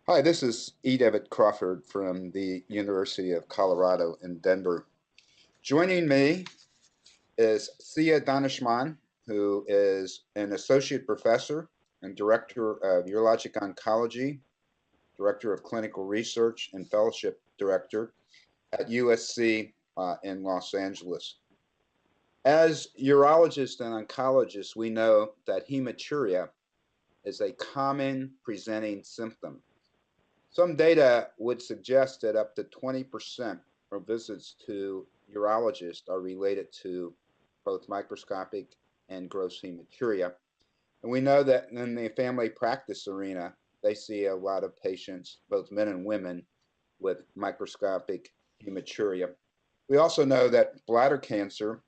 Hi, this is E. David Crawford from the University of Colorado in Denver. Joining me is Sia Daneshmand, who is an associate professor and director of urologic oncology, director of clinical research, and fellowship director at USC in Los Angeles. As urologists and oncologists, we know that hematuria is a common presenting symptom. Some data would suggest that up to 20% of visits to urologists are related to both microscopic and gross hematuria. And we know that in the family practice arena, they see a lot of patients, both men and women, with microscopic hematuria. We also know that bladder cancer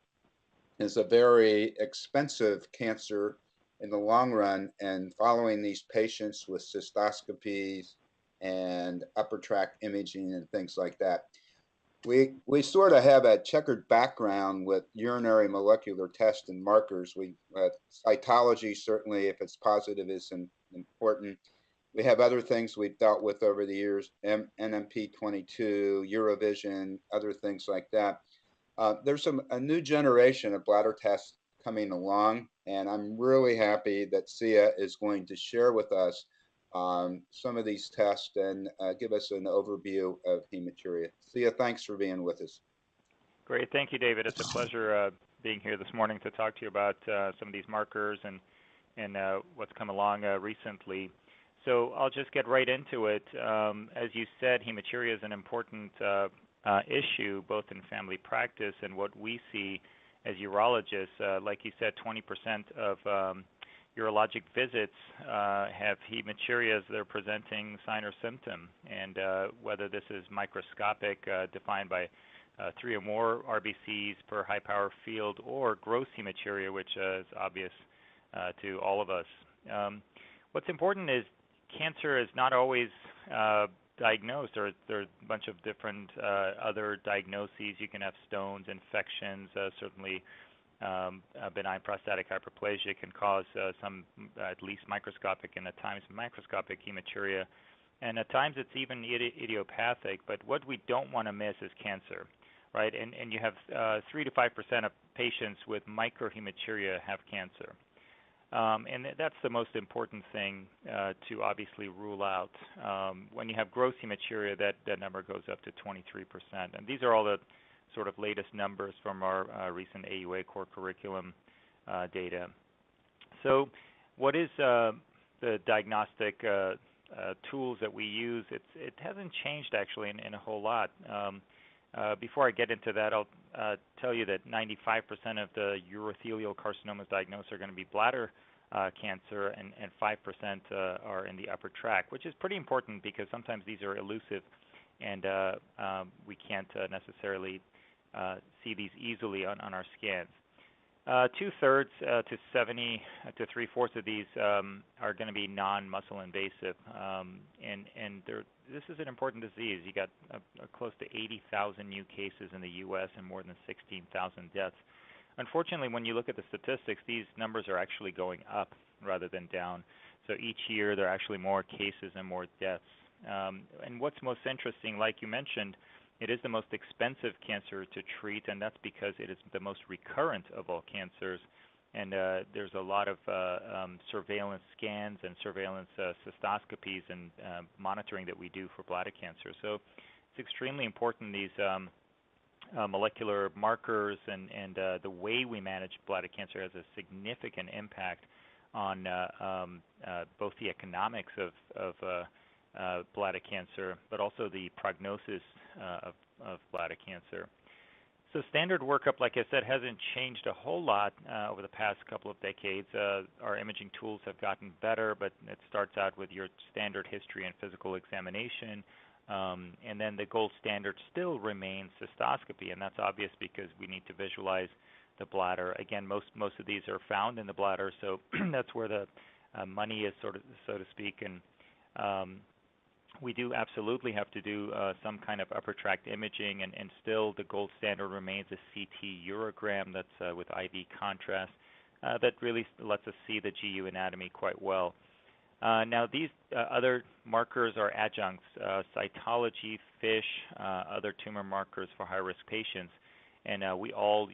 is a very expensive cancer in the long run, and following these patients with cystoscopies and upper tract imaging and things like that. We sort of have a checkered background with urinary molecular tests and markers. Cytology, certainly, if it's positive, is important. We have other things we've dealt with over the years, NMP22, Eurovision, other things like that. There's a new generation of bladder tests coming along, and I'm really happy that Sia is going to share with us some of these tests and give us an overview of hematuria. Sia, thanks for being with us. Great. Thank you, David. It's a pleasure being here this morning to talk to you about some of these markers and what's come along recently. So I'll just get right into it. As you said, hematuria is an important issue both in family practice and what we see as urologists. Like you said, 20% of urologic visits have hematuria as their presenting sign or symptom, and whether this is microscopic, defined by 3 or more RBCs per high power field, or gross hematuria, which is obvious to all of us. What's important is cancer is not always diagnosed. There are a bunch of different other diagnoses. You can have stones, infections, certainly benign prostatic hyperplasia can cause some at least microscopic and at times macroscopic hematuria. And at times it's even idiopathic, but what we don't want to miss is cancer, right? And you have 3 to 5% of patients with microhematuria have cancer. And that's the most important thing to obviously rule out. When you have gross hematuria, that number goes up to 23%. And these are all the sort of latest numbers from our recent AUA core curriculum data. So what is the diagnostic tools that we use? It hasn't changed actually in a whole lot. Before I get into that, I'll tell you that 95% of the urothelial carcinomas diagnosed are going to be bladder cancer, and 5% are in the upper tract, which is pretty important because sometimes these are elusive and we can't necessarily see these easily on our scans. 2/3 to 70 to 3/4 of these are going to be non-muscle invasive, and this is an important disease. You got close to 80,000 new cases in the U.S. and more than 16,000 deaths. Unfortunately, when you look at the statistics, these numbers are actually going up rather than down. So each year there are actually more cases and more deaths. And what's most interesting, like you mentioned, it is the most expensive cancer to treat, and that's because it is the most recurrent of all cancers. And there's a lot of surveillance scans and surveillance cystoscopies and monitoring that we do for bladder cancer. So it's extremely important, these molecular markers and the way we manage bladder cancer has a significant impact on both the economics of bladder cancer, but also the prognosis of bladder cancer. So standard workup, like I said, hasn't changed a whole lot over the past couple of decades. Our imaging tools have gotten better, but it starts out with your standard history and physical examination. And then the gold standard still remains cystoscopy, and that's obvious because we need to visualize the bladder. Again, most of these are found in the bladder, so that's where the money is, so to speak. And we do absolutely have to do some kind of upper tract imaging, and still the gold standard remains a CT urogram that's with IV contrast that really lets us see the GU anatomy quite well. Now, these other markers are adjuncts, cytology, FISH, other tumor markers for high-risk patients, and we all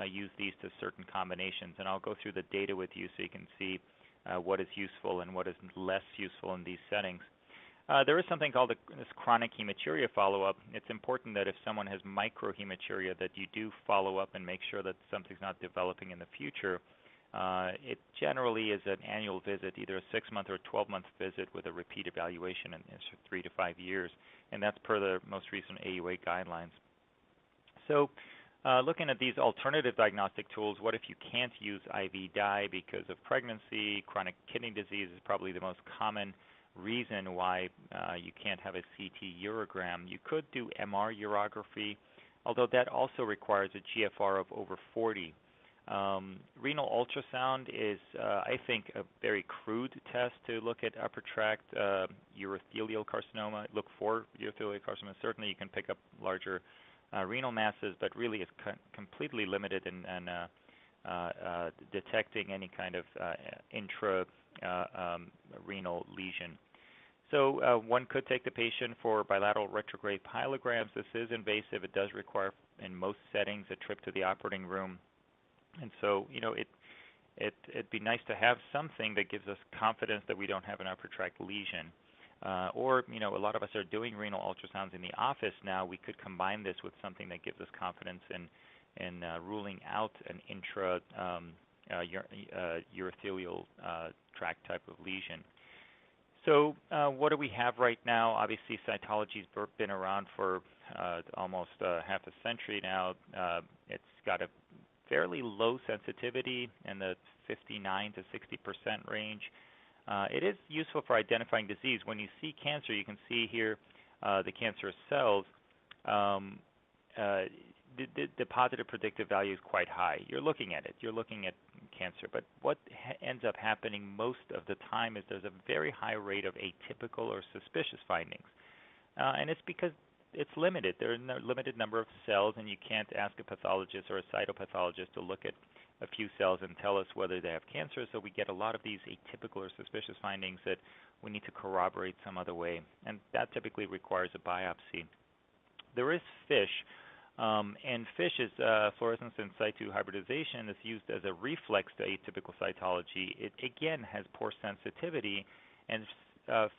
use these to certain combinations. And I'll go through the data with you so you can see what is useful and what is less useful in these settings. There is something called this chronic hematuria follow-up. It's important that if someone has microhematuria that you do follow up and make sure that something's not developing in the future. It generally is an annual visit, either a 6-month or a 12-month visit with a repeat evaluation in 3 to 5 years, and that's per the most recent AUA guidelines. So looking at these alternative diagnostic tools, what if you can't use IV dye because of pregnancy? Chronic kidney disease is probably the most common reason why you can't have a CT urogram. You could do MR urography, although that also requires a GFR of over 40. Renal ultrasound is, I think, a very crude test to look at upper tract urothelial carcinoma. Look for urothelial carcinoma. Certainly you can pick up larger renal masses, but really it's completely limited in detecting any kind of intra-renal lesion. So one could take the patient for bilateral retrograde pyelograms. This is invasive. It does require, in most settings, a trip to the operating room. And so, it'd be nice to have something that gives us confidence that we don't have an upper tract lesion. Or, a lot of us are doing renal ultrasounds in the office now. We could combine this with something that gives us confidence in ruling out an urothelial tract type of lesion. So what do we have right now? Obviously, cytology's been around for almost half a century now. It's got a fairly low sensitivity in the 59 to 60% range. It is useful for identifying disease. When you see cancer, you can see here the cancerous cells. The positive predictive value is quite high. You're looking at it. You're looking at cancer. But what ends up happening most of the time is there's a very high rate of atypical or suspicious findings. And it's because it's limited. There are a limited number of cells, and you can't ask a pathologist or a cytopathologist to look at a few cells and tell us whether they have cancer. So we get a lot of these atypical or suspicious findings that we need to corroborate some other way. And that typically requires a biopsy. There is FISH. And FISH is fluorescence in situ hybridization. It's used as a reflex to atypical cytology. It, again, has poor sensitivity and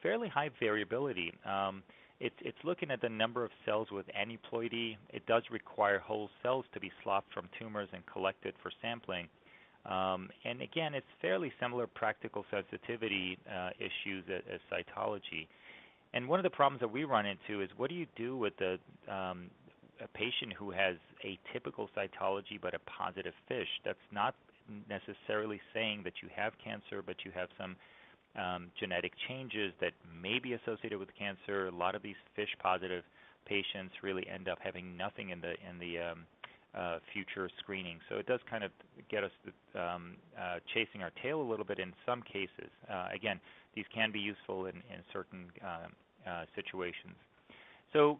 fairly high variability. It's looking at the number of cells with aneuploidy. It does require whole cells to be sloughed from tumors and collected for sampling. And again, it's fairly similar practical sensitivity issues as cytology. And one of the problems that we run into is, what do you do with a patient who has atypical cytology but a positive FISH? That's not necessarily saying that you have cancer, but you have some genetic changes that may be associated with cancer. A lot of these FISH positive patients really end up having nothing in the future screening. So it does kind of get us chasing our tail a little bit in some cases. Again, these can be useful in certain situations. So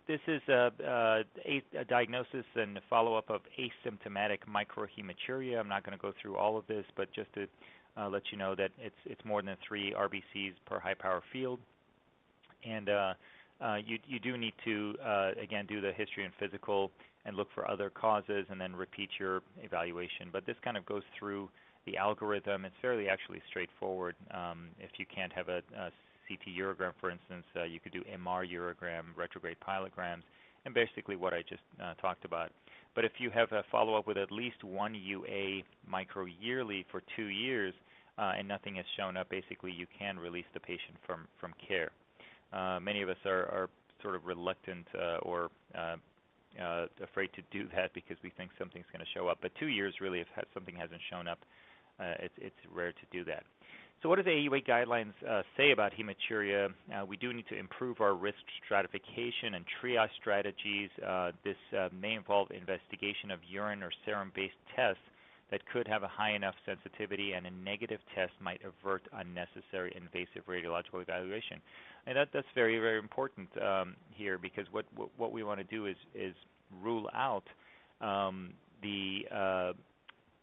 this is a diagnosis and a follow-up of asymptomatic microhematuria. I'm not going to go through all of this, but just to let you know that it's more than 3 RBCs per high-power field. And you do need to, again, do the history and physical and look for other causes and then repeat your evaluation. But this kind of goes through the algorithm. It's fairly actually straightforward. If you can't have a CT urogram, for instance, you could do MR urogram, retrograde pyelograms, and basically what I just talked about. But if you have a follow-up with at least 1 UA micro yearly for 2 years and nothing has shown up, basically you can release the patient from care. Many of us are sort of reluctant or afraid to do that because we think something's going to show up. But 2 years, really, if something hasn't shown up, it's rare to do that. So what do the AUA guidelines say about hematuria? We do need to improve our risk stratification and triage strategies. This may involve investigation of urine or serum-based tests that could have a high enough sensitivity, and a negative test might avert unnecessary invasive radiological evaluation. And that's very, very important here, because what we want to do is rule out the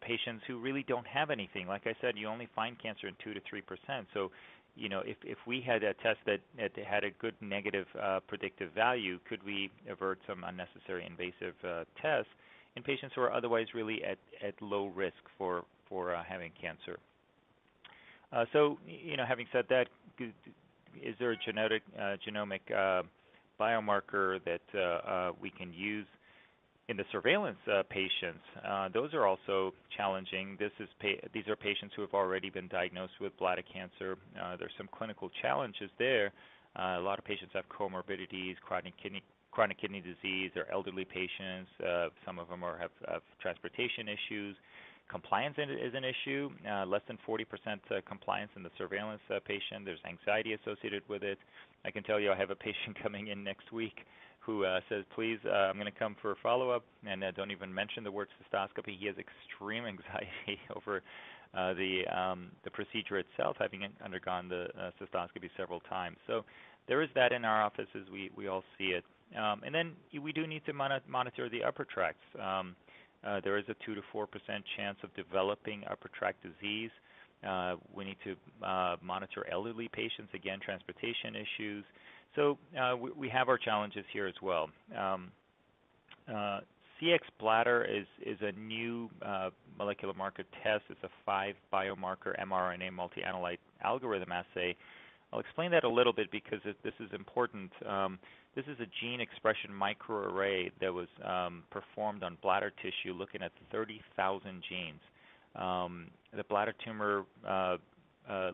patients who really don't have anything. Like I said, you only find cancer in 2 to 3%. So, if we had a test that had a good negative predictive value, could we avert some unnecessary invasive tests in patients who are otherwise really at low risk for having cancer? So, having said that, is there a genomic biomarker that we can use in the surveillance patients? Those are also challenging. These are patients who have already been diagnosed with bladder cancer. There's some clinical challenges there. A lot of patients have comorbidities, chronic kidney disease. They're elderly patients. Some of them have transportation issues. Compliance is an issue. Less than 40% compliance in the surveillance patient. There's anxiety associated with it. I can tell you I have a patient coming in next week who says, please, I'm going to come for a follow-up, and don't even mention the word cystoscopy. He has extreme anxiety over the procedure itself, having undergone the cystoscopy several times. So there is that in our offices. We all see it. And then we do need to monitor the upper tracts. There is a 2 to 4% chance of developing upper tract disease. We need to monitor elderly patients, again, transportation issues. So we have our challenges here as well. Cxbladder is a new molecular marker test. It's a 5-biomarker mRNA multi-analyte algorithm assay. I'll explain that a little bit because this is important. This is a gene expression microarray that was performed on bladder tissue looking at 30,000 genes. The bladder tumor,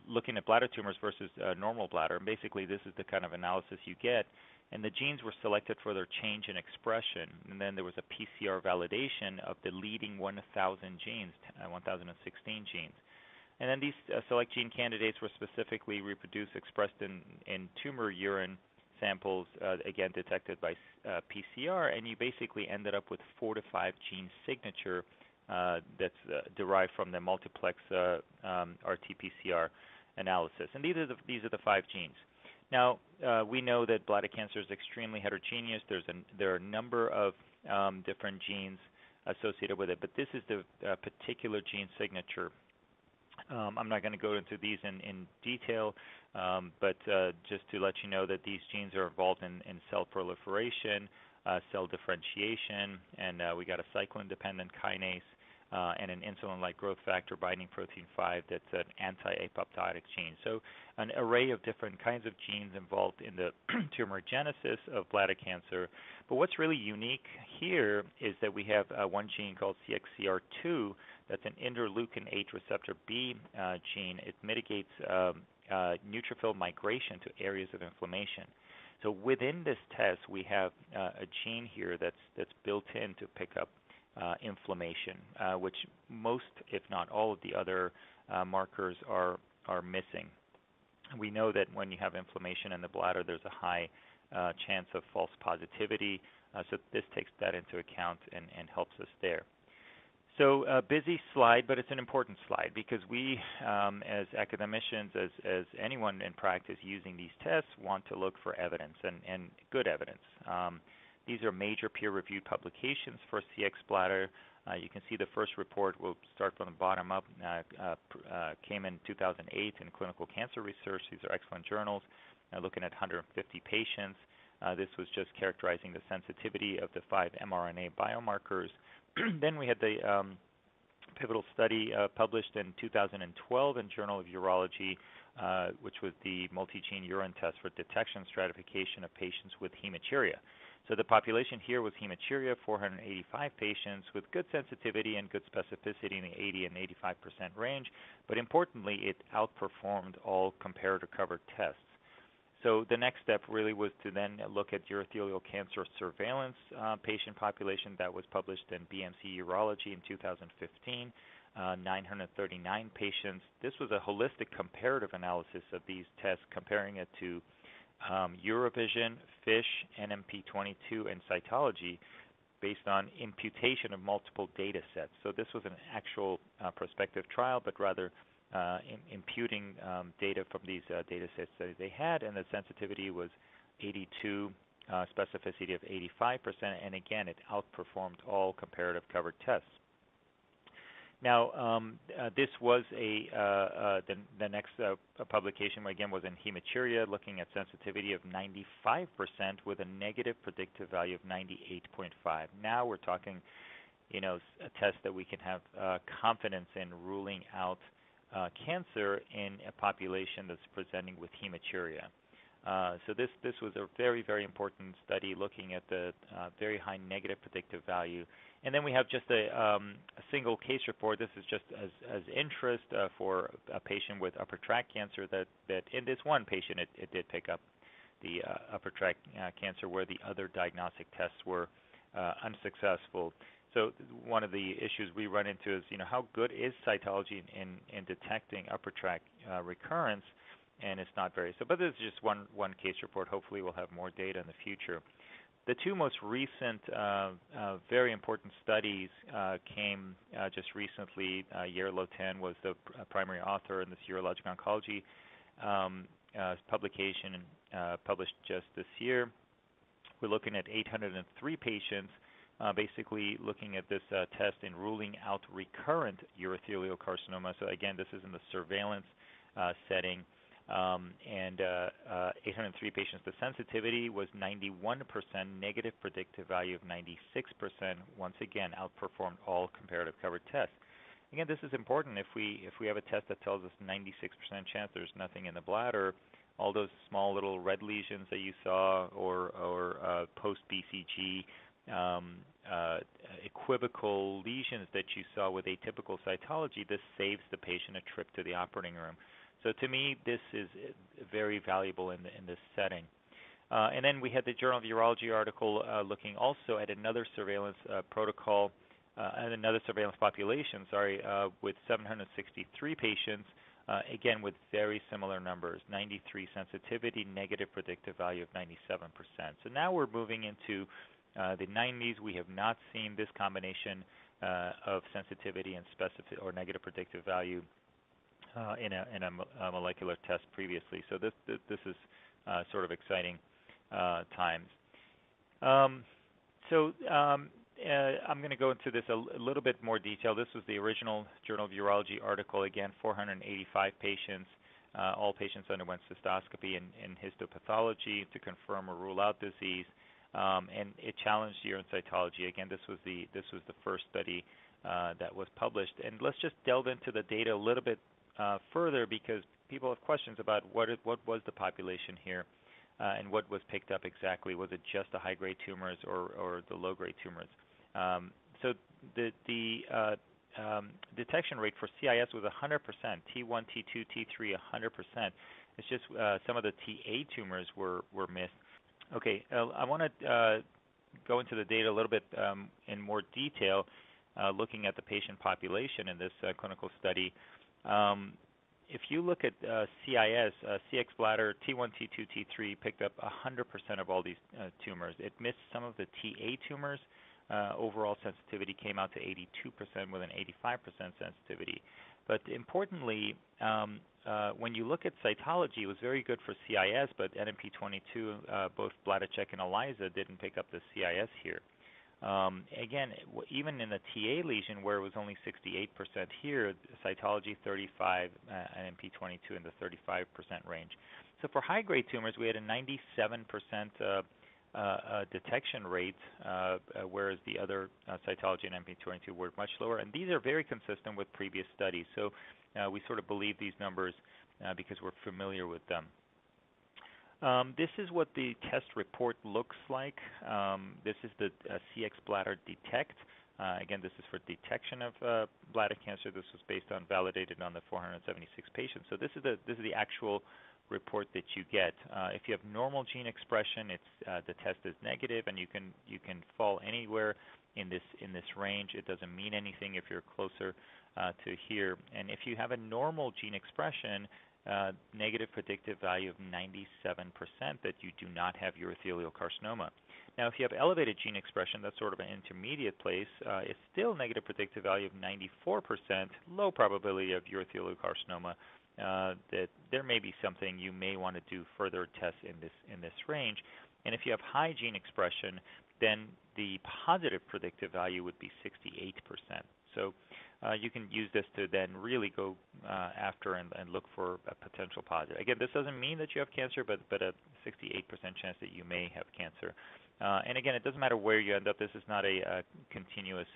looking at bladder tumors versus normal bladder, and basically this is the kind of analysis you get. And the genes were selected for their change in expression. And then there was a PCR validation of the leading 1,000 genes, 1,016 genes. And then these select gene candidates were specifically reproduced, expressed in tumor urine samples, again detected by PCR, and you basically ended up with 4 to 5 gene signature that's derived from the multiplex RT-PCR analysis. And these are the 5 genes. Now, we know that bladder cancer is extremely heterogeneous. There are a number of different genes associated with it, but this is the particular gene signature. I'm not going to go into these in detail, but just to let you know that these genes are involved in cell proliferation, cell differentiation, and we got a cyclin-dependent kinase and an insulin-like growth factor binding protein 5 that's an anti-apoptotic gene. So an array of different kinds of genes involved in the tumorigenesis of bladder cancer. But what's really unique here is that we have one gene called CXCR2 that's an interleukin-8 receptor B gene. It mitigates neutrophil migration to areas of inflammation. So within this test, we have a gene here that's built in to pick up inflammation, which most, if not all, of the other markers are missing. We know that when you have inflammation in the bladder, there's a high chance of false positivity. So this takes that into account and helps us there. So a busy slide, but it's an important slide because we, as academicians, as anyone in practice using these tests, want to look for evidence and good evidence. These are major peer-reviewed publications for Cxbladder. You can see the first report, we'll start from the bottom up, came in 2008 in Clinical Cancer Research. These are excellent journals, looking at 150 patients. This was just characterizing the sensitivity of the 5 mRNA biomarkers. Then we had the pivotal study published in 2012 in Journal of Urology, which was the multi-gene urine test for detection stratification of patients with hematuria. So the population here was hematuria, 485 patients with good sensitivity and good specificity in the 80 and 85% range. But importantly, it outperformed all comparator-covered tests. So the next step really was to then look at urothelial cancer surveillance patient population that was published in BMC Urology in 2015, 939 patients. This was a holistic comparative analysis of these tests, comparing it to Eurovision, FISH, NMP22, and cytology based on imputation of multiple data sets. So this was an actual prospective trial, but rather imputing data from these data sets that they had, and the sensitivity was 82, specificity of 85%, and again, it outperformed all comparative covered tests. Now, this was the next publication again was in hematuria, looking at sensitivity of 95% with a negative predictive value of 98.5. Now we're talking, a test that we can have confidence in ruling out cancer in a population that's presenting with hematuria. So this was a very, very important study looking at the very high negative predictive value. And then we have just a single case report. This is just as interest for a patient with upper tract cancer that in this one patient it did pick up the upper tract cancer where the other diagnostic tests were unsuccessful. So one of the issues we run into is, how good is cytology in detecting upper tract recurrence? And it's not very so. But this is just one case report. Hopefully we'll have more data in the future. The two most recent very important studies came just recently. Yerlo 10 was the primary author in this urologic oncology publication published just this year. We're looking at 803 patients, basically looking at this test in ruling out recurrent urothelial carcinoma. So again, this is in the surveillance setting. And 803 patients. The sensitivity was 91%, negative predictive value of 96%. Once again, outperformed all comparative covered tests. Again, this is important. If we have a test that tells us 96% chance there's nothing in the bladder, all those small little red lesions that you saw, or post BCG equivocal lesions that you saw with atypical cytology, this saves the patient a trip to the operating room. So to me, this is very valuable in this setting. And then we had the Journal of Urology article looking also at another surveillance protocol and another surveillance population, with 763 patients, again with very similar numbers, 93 sensitivity, negative predictive value of 97%. So now we're moving into the 90s. We have not seen this combination of sensitivity and specific or negative predictive value in a molecular test previously. So this is sort of exciting times. I'm going to go into this a little bit more detail. This was the original Journal of Urology article. Again, 485 patients. All patients underwent cystoscopy and histopathology to confirm or rule out disease, and it challenged urine cytology. Again, this was the first study that was published. And let's just delve into the data a little bit further, because people have questions about what was the population here and what was picked up exactly. Was it just the high-grade tumors or the low-grade tumors? So the detection rate for CIS was 100%, T1, T2, T3, 100%. It's just some of the TA tumors were missed. Okay, I want to go into the data a little bit in more detail, looking at the patient population in this clinical study. If you look at CIS, Cxbladder, T1, T2, T3 picked up 100% of all these tumors. It missed some of the TA tumors. Overall sensitivity came out to 82% with an 85% sensitivity. But importantly, when you look at cytology, it was very good for CIS, but NMP22, both Bladder Check and ELISA didn't pick up the CIS here. Again, even in the TA lesion where it was only 68% here, cytology 35, NMP22 in the 35% range. So for high-grade tumors, we had a 97% detection rate, whereas the other cytology and NMP22 were much lower. And these are very consistent with previous studies. So we sort of believe these numbers because we're familiar with them. This is what the test report looks like. This is the Cxbladder Detect. Again, this is for detection of bladder cancer. This was based on validated on the 476 patients. So this is the actual report that you get. If you have normal gene expression, the test is negative, and you can fall anywhere in this range. It doesn't mean anything if you're closer to here. And if you have a normal gene expression, negative predictive value of 97% that you do not have urothelial carcinoma. Now, if you have elevated gene expression, that's sort of an intermediate place. It's still negative predictive value of 94%, low probability of urothelial carcinoma. That there may be something you may want to do further tests in this range. And if you have high gene expression, then the positive predictive value would be 68%. So you can use this to then really go after and look for a potential positive. Again, this doesn't mean that you have cancer, but a 68% chance that you may have cancer. And again, it doesn't matter where you end up. This is not a continuous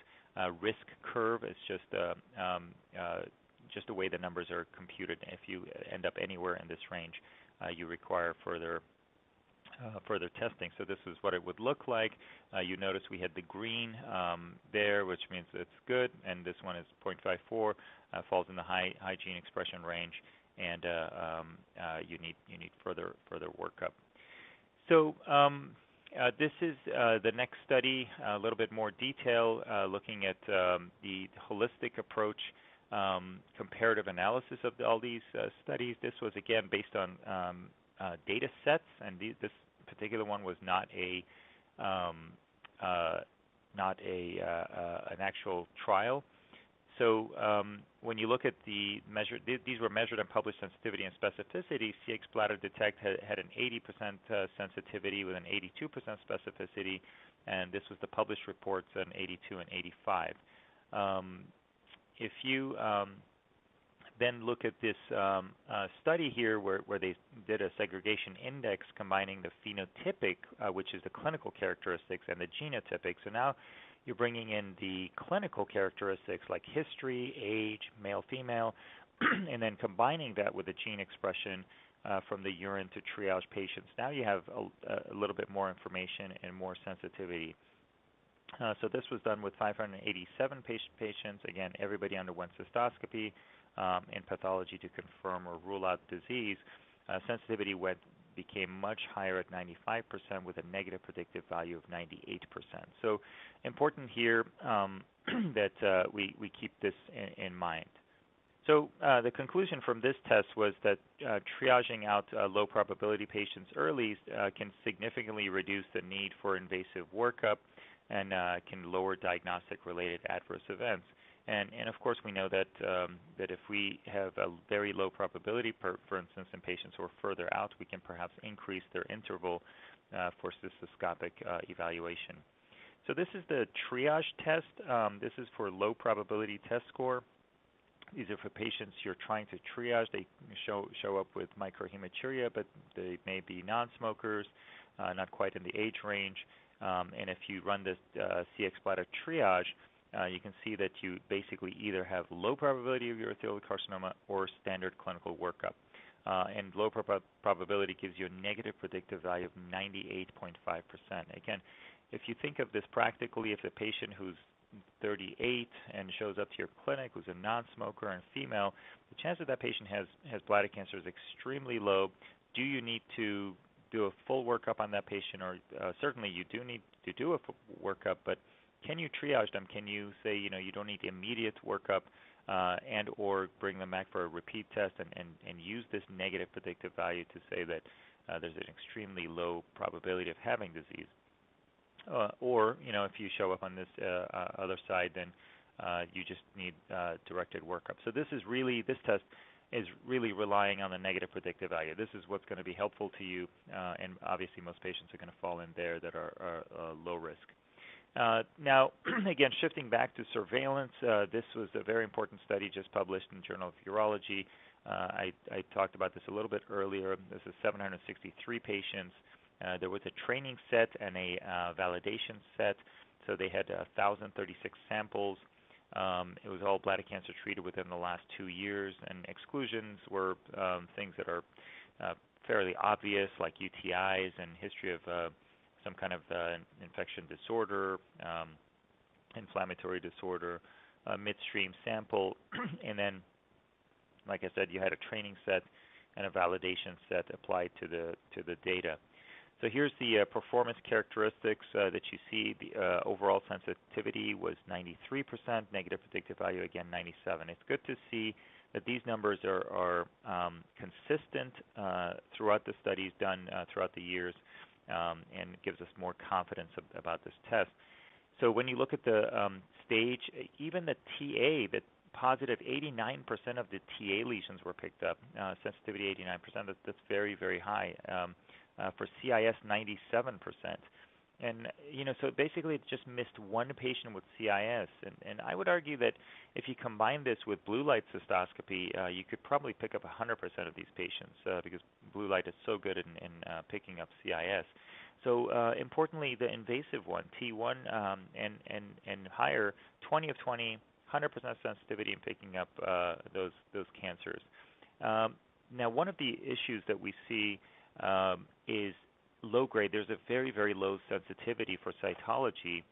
risk curve. It's just the way the numbers are computed. If you end up anywhere in this range, you require further testing. So this is what it would look like. You notice we had the green there, which means it's good, and this one is 0.54, falls in the high gene expression range, and you need further workup. So this is the next study, a little bit more detail, looking at the holistic approach, comparative analysis of all these studies. This was again based on data sets, and this particular one was not an actual trial. So when you look at the measure, these were measured and published sensitivity and specificity. Cxbladder Detect had an 80% sensitivity with an 82% specificity, and this was the published reports on 82 and 85. If you then look at this study here where they did a segregation index combining the phenotypic, which is the clinical characteristics, and the genotypic. So now you're bringing in the clinical characteristics like history, age, male, female, and then combining that with the gene expression from the urine to triage patients. Now you have a little bit more information and more sensitivity. So this was done with 587 patients. Again, everybody underwent cystoscopy and pathology to confirm or rule out disease. Sensitivity became much higher at 95% with a negative predictive value of 98%. So important here that we keep this in mind. So the conclusion from this test was that triaging out low probability patients early can significantly reduce the need for invasive workup and can lower diagnostic related adverse events. And of course, we know that that if we have a very low probability, for instance, in patients who are further out, we can perhaps increase their interval for cystoscopic evaluation. So this is the triage test. This is for low probability test score. These are for patients you're trying to triage. They show up with microhematuria, but they may be non-smokers, not quite in the age range. And if you run this Cxbladder triage, you can see that you basically either have low probability of urothelial carcinoma or standard clinical workup. And low probability gives you a negative predictive value of 98.5%. Again, if you think of this practically, if a patient who's 38 and shows up to your clinic who's a non-smoker and female, the chance that patient has bladder cancer is extremely low. Do you need to do a full workup on that patient? Or certainly you do need to do a full workup, but can you triage them? Can you say, you don't need immediate workup and or bring them back for a repeat test and use this negative predictive value to say that there's an extremely low probability of having disease? Or, if you show up on this other side, then you just need directed workup. So this test is really relying on the negative predictive value. This is what's going to be helpful to you, and obviously most patients are going to fall in there that are low risk. Now, again, shifting back to surveillance, this was a very important study just published in Journal of Urology. I talked about this a little bit earlier. This is 763 patients. There was a training set and a validation set. So they had 1,036 samples. It was all bladder cancer treated within the last 2 years, and exclusions were things that are fairly obvious, like UTIs and history of some kind of infection disorder, inflammatory disorder, midstream sample, and then, like I said, you had a training set and a validation set applied to the data. So here's the performance characteristics that you see. The overall sensitivity was 93%, negative predictive value again 97%. It's good to see that these numbers are consistent throughout the studies done throughout the years, and it gives us more confidence about this test. So when you look at the stage, even the TA, the positive 89% of the TA lesions were picked up, sensitivity 89%, that's very, very high. For CIS, 97%. And so basically, it just missed one patient with CIS. And I would argue that if you combine this with blue light cystoscopy, you could probably pick up 100% of these patients because blue light is so good in picking up CIS. So importantly, the invasive one, T1 and higher, 20 of 20, 100% sensitivity in picking up those cancers. Now, one of the issues that we see is low grade. There's a very, very low sensitivity for cytology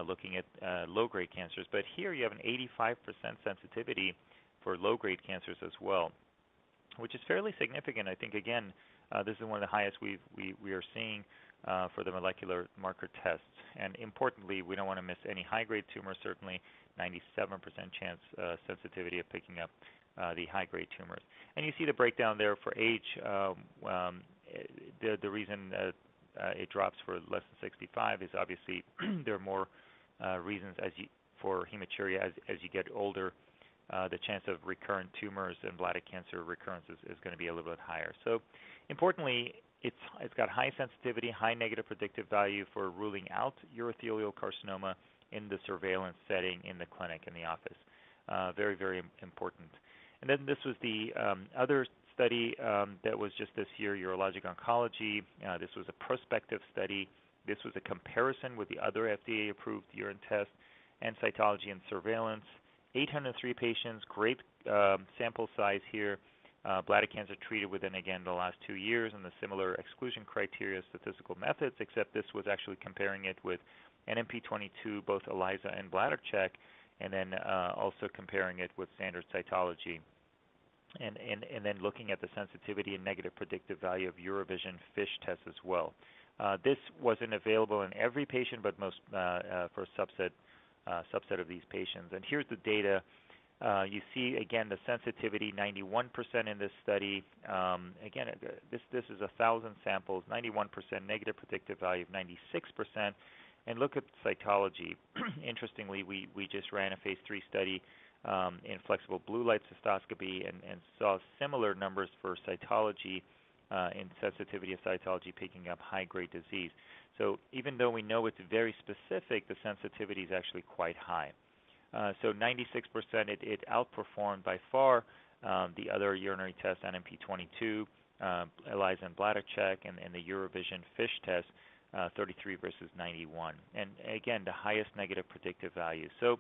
looking at low-grade cancers, but here you have an 85% sensitivity for low-grade cancers as well, which is fairly significant. I think, again, this is one of the highest we are seeing for the molecular marker tests. And importantly, we don't want to miss any high-grade tumors, certainly 97% chance sensitivity of picking up the high-grade tumors. And you see the breakdown there for age. The reason it drops for less than 65 is obviously there are more reasons for hematuria as you get older. The chance of recurrent tumors and bladder cancer recurrence is going to be a little bit higher. So importantly, it's got high sensitivity, high negative predictive value for ruling out urothelial carcinoma in the surveillance setting in the clinic, in the office. Very, very important. And then this was the other study that was just this year, urologic oncology. This was a prospective study. This was a comparison with the other FDA-approved urine test and cytology and surveillance. 803 patients, great sample size here. Bladder cancer treated within, again, the last 2 years, and the similar exclusion criteria, statistical methods, except this was actually comparing it with NMP22, both ELISA and bladder check, and then also comparing it with standard cytology. And then looking at the sensitivity and negative predictive value of Eurovision FISH tests as well. This wasn't available in every patient, but most for a subset of these patients. And here's the data. You see, again, the sensitivity, 91% in this study. Again, this is 1,000 samples, 91%, negative predictive value of 96%. And look at cytology. Interestingly, we just ran a phase 3 study in flexible blue light cystoscopy and saw similar numbers for cytology in sensitivity of cytology picking up high-grade disease. So even though we know it's very specific, the sensitivity is actually quite high. So 96%, it outperformed by far the other urinary test, NMP22, ELISA and bladder check, and the Eurovision FISH test, 33 versus 91. And again, the highest negative predictive value. So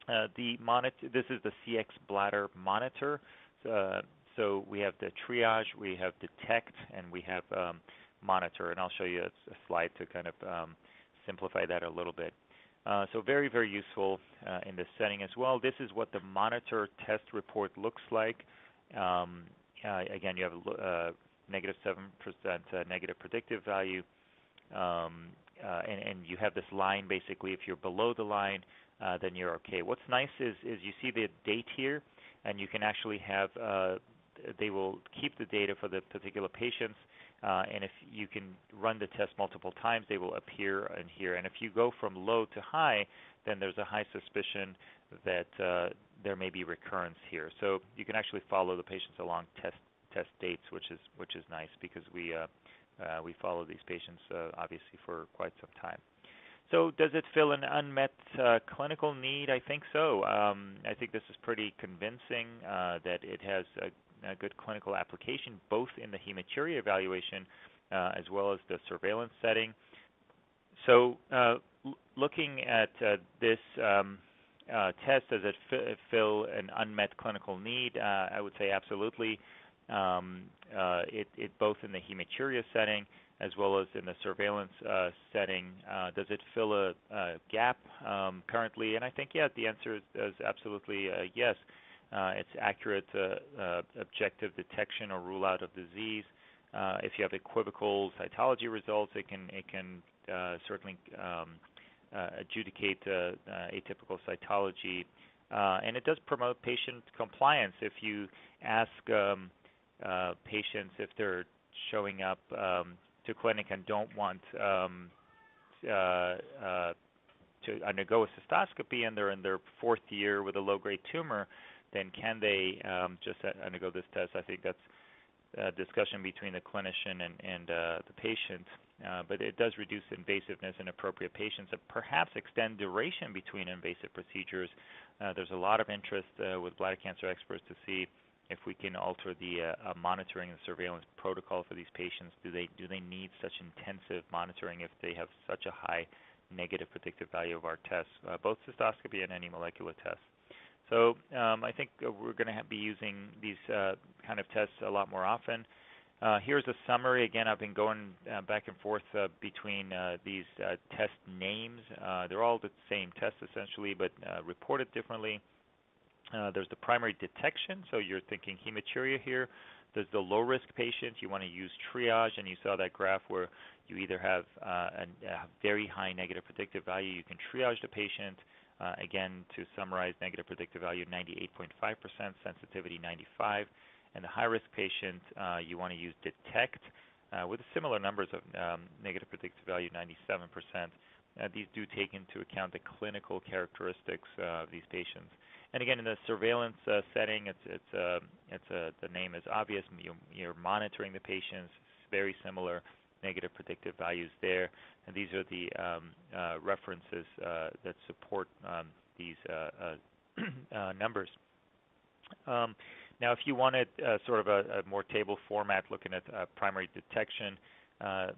this is the Cxbladder monitor. So we have the Triage, we have Detect, and we have Monitor. And I'll show you a slide to kind of simplify that a little bit. So very, very useful in this setting as well. This is what the Monitor test report looks like. Again, you have negative 7% negative predictive value. And you have this line, basically, if you're below the line, then you're okay. What's nice is you see the date here, and you can actually have, they will keep the data for the particular patients, and if you can run the test multiple times, they will appear in here. And if you go from low to high, then there's a high suspicion that there may be recurrence here. So you can actually follow the patients along test dates, which is nice because we follow these patients obviously for quite some time. So does it fill an unmet clinical need? I think so. I think this is pretty convincing that it has a good clinical application, both in the hematuria evaluation as well as the surveillance setting. So looking at this test, does it fill an unmet clinical need? I would say absolutely. It both in the hematuria setting as well as in the surveillance setting. Does it fill a gap currently? And I think, yeah, the answer is absolutely yes. It's accurate, objective detection or rule out of disease. If you have equivocal cytology results, it can certainly adjudicate atypical cytology. And it does promote patient compliance. If you ask patients if they're showing up to clinic and don't want to undergo a cystoscopy and they're in their 4th year with a low-grade tumor, then can they just undergo this test? I think discussion between the clinician and the patient, but it does reduce invasiveness in appropriate patients and perhaps extend duration between invasive procedures. There's a lot of interest with bladder cancer experts to see if we can alter the monitoring and surveillance protocol for these patients. Do they need such intensive monitoring if they have such a high negative predictive value of our tests, both cystoscopy and any molecular tests? So I think we're going to be using these kind of tests a lot more often. Here's a summary. Again, I've been going back and forth between these test names. They're all the same test essentially, but reported differently. There's the primary detection, so you're thinking hematuria here. There's the low-risk patient. You want to use triage, and you saw that graph where you either have a very high negative predictive value. You can triage the patient. Again, to summarize, negative predictive value 98.5%, sensitivity 95%. And the high-risk patient, you want to use detect with similar numbers of negative predictive value 97%. These do take into account the clinical characteristics of these patients. And again, in the surveillance setting, the name is obvious. You're monitoring the patients. Very similar negative predictive values there. And these are the references that support these numbers. Now, if you wanted sort of a more table format looking at primary detection,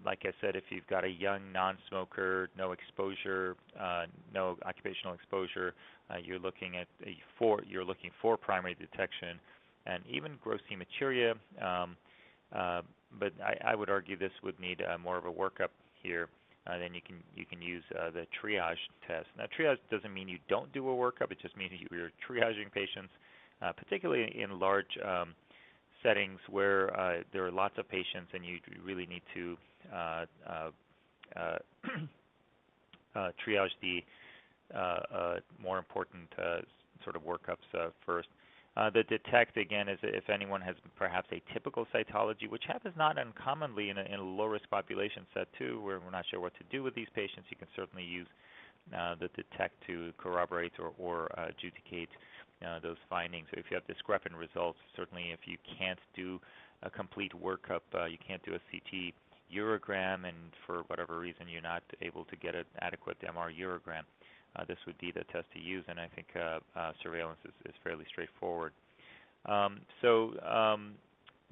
like I said, if you've got a young non-smoker, no exposure, no occupational exposure, you're looking for primary detection, and even gross hematuria. But I would argue this would need more of a workup here. Then you can use the triage test. Now, triage doesn't mean you don't do a workup. It just means you're triaging patients, particularly in large settings where there are lots of patients and you really need to triage the more important sort of workups first. The detect, again, is if anyone has perhaps a typical cytology, which happens not uncommonly in a low-risk population set too, where we're not sure what to do with these patients. You can certainly use the detect to corroborate or adjudicate those findings. So if you have discrepant results, certainly if you can't do a complete workup, you can't do a CT urogram, and for whatever reason you're not able to get an adequate MR urogram, this would be the test to use, and I think surveillance is fairly straightforward.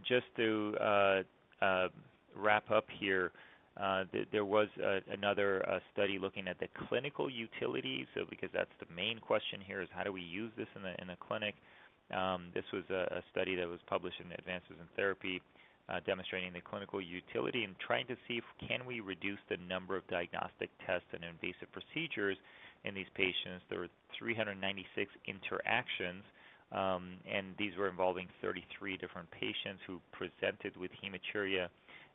Just to wrap up here, there was another study looking at the clinical utility. So because that's the main question here, is how do we use this in the clinic? This was a study that was published in Advances in Therapy, demonstrating the clinical utility and trying to see if can we reduce the number of diagnostic tests and invasive procedures in these patients. There were 396 interactions, and these were involving 33 different patients who presented with hematuria.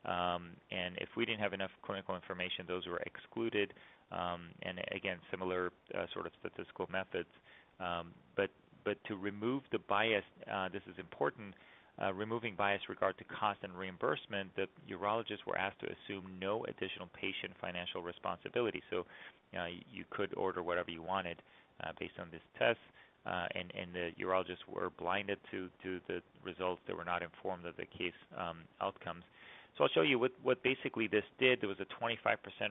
And if we didn't have enough clinical information, those were excluded. And again, similar sort of statistical methods. But to remove the bias, this is important. Removing bias regard to cost and reimbursement, the urologists were asked to assume no additional patient financial responsibility. So you could order whatever you wanted based on this test, and the urologists were blinded to the results. They were not informed of the case outcomes. So I'll show you what basically this did. There was a 25%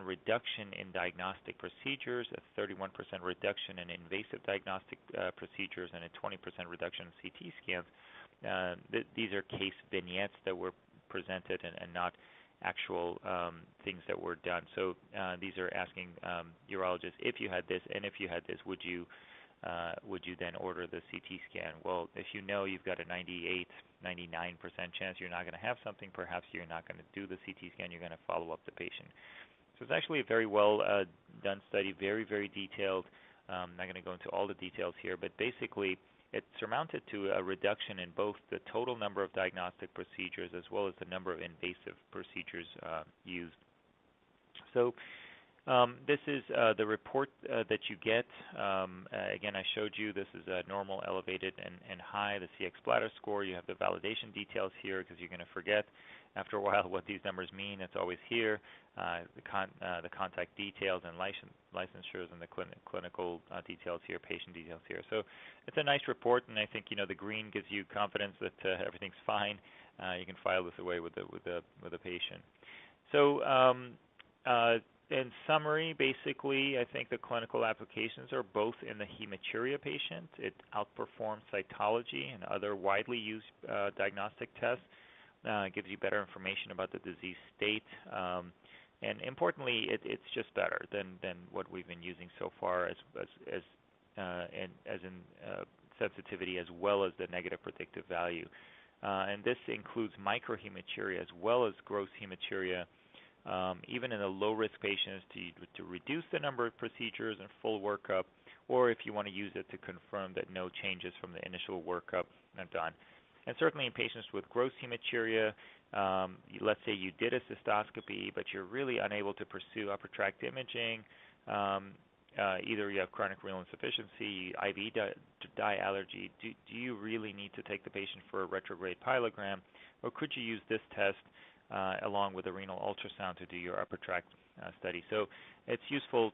reduction in diagnostic procedures, a 31% reduction in invasive diagnostic procedures, and a 20% reduction in CT scans. These are case vignettes that were presented and not actual things that were done. So these are asking urologists, if you had this and if you had this, would you then order the CT scan? Well, if you know you've got a 98, 99% chance you're not going to have something, perhaps you're not going to do the CT scan, you're going to follow up the patient. So it's actually a very well done study, very, very detailed. I'm not going to go into all the details here, but basically it surmounted to a reduction in both the total number of diagnostic procedures as well as the number of invasive procedures used. So this is the report that you get. Again, I showed you this is a normal, elevated, and high, the Cxbladder score. You have the validation details here because you're going to forget after a while what these numbers mean. It's always here. The contact details and licensures and the clinical details here, patient details here. So it's a nice report, and I think the green gives you confidence that everything's fine. you can file this away with the patient. So in summary, basically, I think the clinical applications are both in the hematuria patient. It outperforms cytology and other widely used diagnostic tests. Gives you better information about the disease state. And importantly, it's just better than what we've been using so far as in sensitivity as well as the negative predictive value. And this includes microhematuria as well as gross hematuria, even in the low-risk patients to reduce the number of procedures and full workup, or if you want to use it to confirm that no changes from the initial workup are done. And certainly in patients with gross hematuria, let's say you did a cystoscopy, but you're really unable to pursue upper tract imaging. Either you have chronic renal insufficiency, IV dye allergy. Do you really need to take the patient for a retrograde pyelogram, or could you use this test along with a renal ultrasound to do your upper tract study? So it's useful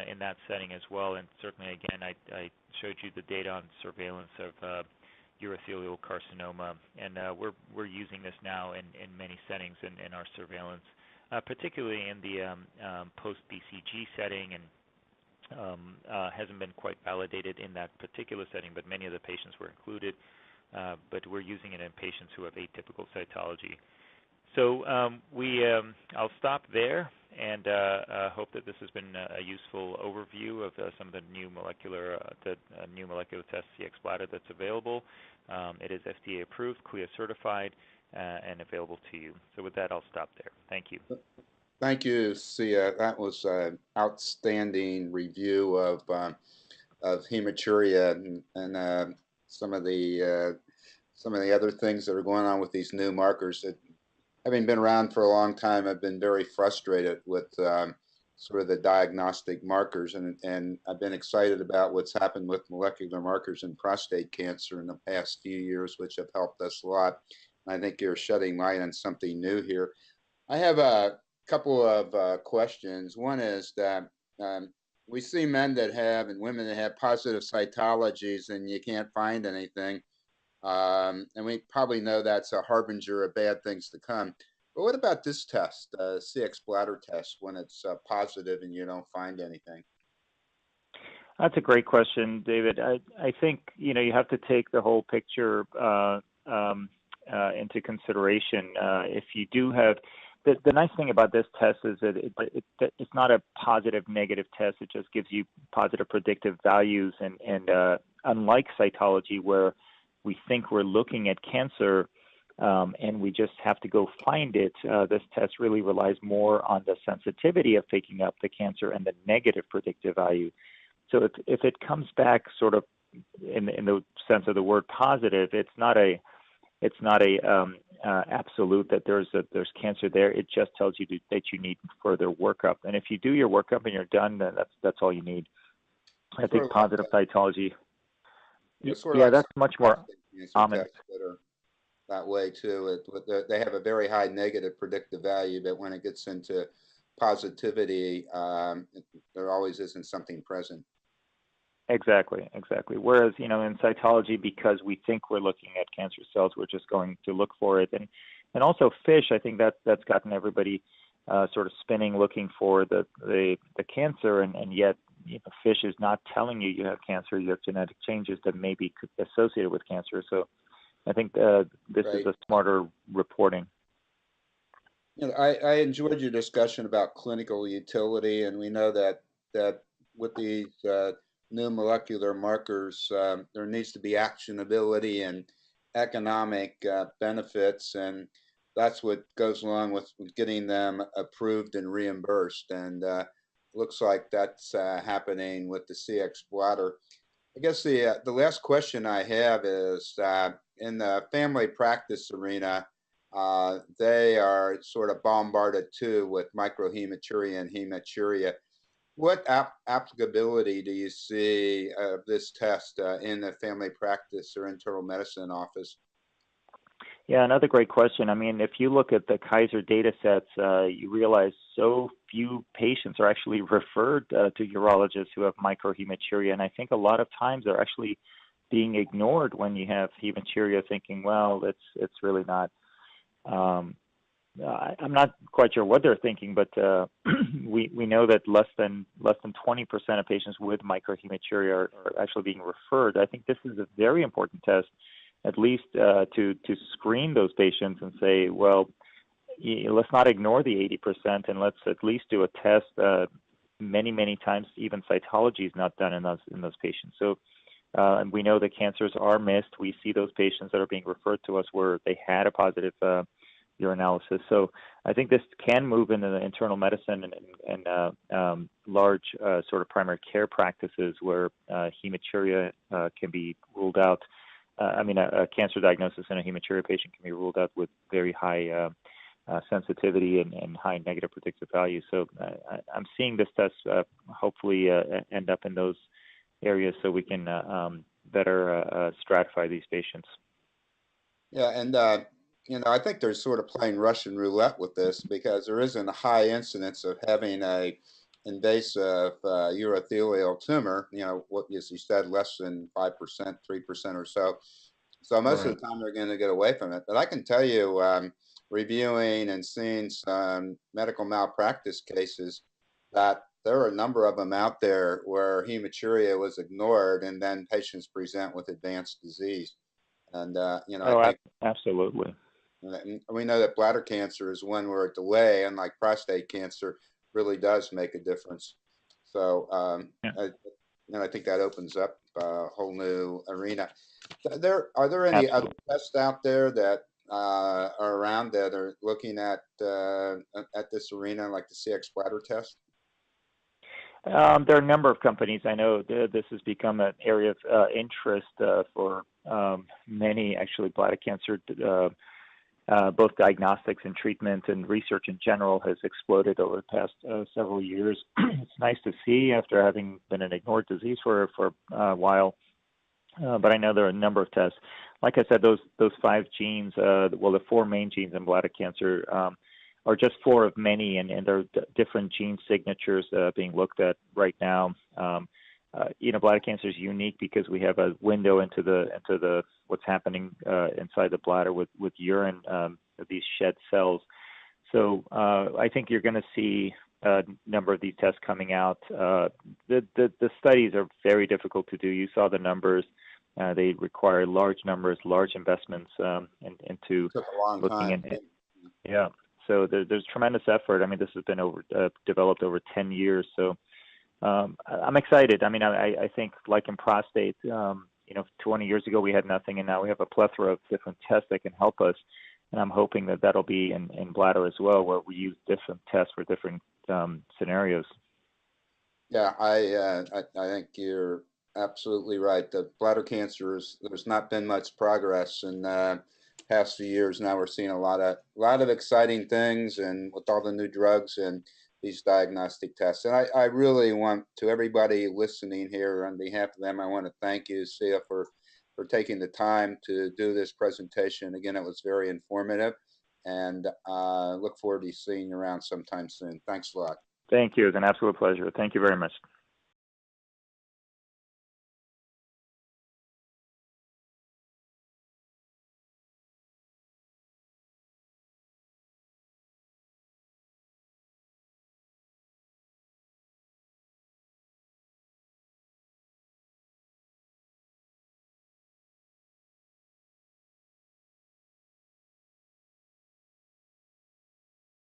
in that setting as well. And certainly, again, I showed you the data on surveillance of urothelial carcinoma, and we're using this now in many settings in our surveillance, particularly in the post-BCG setting, and hasn't been quite validated in that particular setting, but many of the patients were included. But we're using it in patients who have atypical cytology. So I'll stop there, and hope that this has been a useful overview of some of the new molecular test Cxbladder that's available. It is FDA approved, CLIA certified, and available to you. So with that, I'll stop there. Thank you. Thank you, Sia. That was an outstanding review of hematuria and some of the other things that are going on with these new markers. Having been around for a long time, I've been very frustrated with sort of the diagnostic markers, and I've been excited about what's happened with molecular markers in prostate cancer in the past few years, which have helped us a lot. I think you're shedding light on something new here. I have a couple of questions. One is that we see men that have and women that have positive cytologies and you can't find anything. And we probably know that's a harbinger of bad things to come. But what about this test, Cxbladder test, when it's positive and you don't find anything? That's a great question, David. I think you have to take the whole picture into consideration. If you do have the nice thing about this test is that it's not a positive negative test. It just gives you positive predictive values, and unlike cytology where we think we're looking at cancer and we just have to go find it, this test really relies more on the sensitivity of picking up the cancer and the negative predictive value. So if it comes back sort of in the sense of the word positive, it's not a absolute that there's cancer there. It just tells you that you need further workup. And if you do your workup and you're done, then that's all you need. I think positive cytology. Yeah, that's much more common. That way too. They have a very high negative predictive value, but when it gets into positivity, there always isn't something present. Exactly. Whereas, in cytology, because we think we're looking at cancer cells, we're just going to look for it. And also FISH, I think that's gotten everybody sort of spinning, looking for the cancer, and yet FISH is not telling you have cancer. You have genetic changes that may be associated with cancer. So I think this is a smarter reporting. I enjoyed your discussion about clinical utility, and we know that with these new molecular markers, there needs to be actionability and economic benefits, and that's what goes along with getting them approved and reimbursed. And looks like that's happening with the Cxbladder. I guess the last question I have is in the family practice arena, they are sort of bombarded too with microhematuria and hematuria. What applicability do you see of this test in the family practice or internal medicine office? Yeah, another great question. I mean, if you look at the Kaiser data sets, you realize so few patients are actually referred to urologists who have microhematuria. And I think a lot of times they're actually being ignored when you have hematuria, thinking, well, it's really not I'm not quite sure what they're thinking, but we know that less than 20% of patients with microhematuria are actually being referred. I think this is a very important test, at least to screen those patients and say, well, let's not ignore the 80%, and let's at least do a test. Many times, even cytology is not done in those patients. So, and we know that cancers are missed. We see those patients that are being referred to us where they had a positive urinalysis. So I think this can move into the internal medicine and large sort of primary care practices where hematuria can be ruled out. A cancer diagnosis in a hematuria patient can be ruled out with very high sensitivity and high negative predictive value. So I'm seeing this test hopefully end up in those areas so we can better stratify these patients. Yeah, and I think they're sort of playing Russian roulette with this because there isn't a high incidence of having a invasive urothelial tumor. What as you said, less than 5%, 3% or so. So most of the time they're going to get away from it. But I can tell you, reviewing and seeing some medical malpractice cases, that there are a number of them out there where hematuria was ignored, and then patients present with advanced disease. And I think absolutely. We know that bladder cancer is one where a delay, unlike prostate cancer, really does make a difference. So I think that opens up a whole new arena. Are there any other tests out there that are around that are looking at this arena, like the Cxbladder test? There are a number of companies. I know this has become an area of interest for many, actually, bladder cancer. Both diagnostics and treatment and research in general has exploded over the past several years. It's nice to see after having been an ignored disease for a while. But I know there are a number of tests. Like I said, those 5 genes, the 4 main genes in bladder cancer are just 4 of many, and there are different gene signatures being looked at right now. Bladder cancer is unique because we have a window into the what's happening inside the bladder with urine, these shed cells. So I think you're going to see a number of these tests coming out. The studies are very difficult to do. You saw the numbers. They require large numbers, large investments into looking at it. Yeah. So there's tremendous effort. I mean, this has been developed over 10 years. So I'm excited. I mean, I think like in prostate, 20 years ago we had nothing, and now we have a plethora of different tests that can help us. And I'm hoping that that'll be in bladder as well, where we use different tests for different scenarios. Yeah, I think you're absolutely right. The bladder cancer there's not been much progress in the past few years. Now we're seeing a lot of exciting things, and with all the new drugs and these diagnostic tests. And I really want to everybody listening here, on behalf of them, I want to thank you, Sia, for taking the time to do this presentation. Again, it was very informative, and look forward to seeing you around sometime soon. Thanks a lot. Thank you. It's an absolute pleasure. Thank you very much.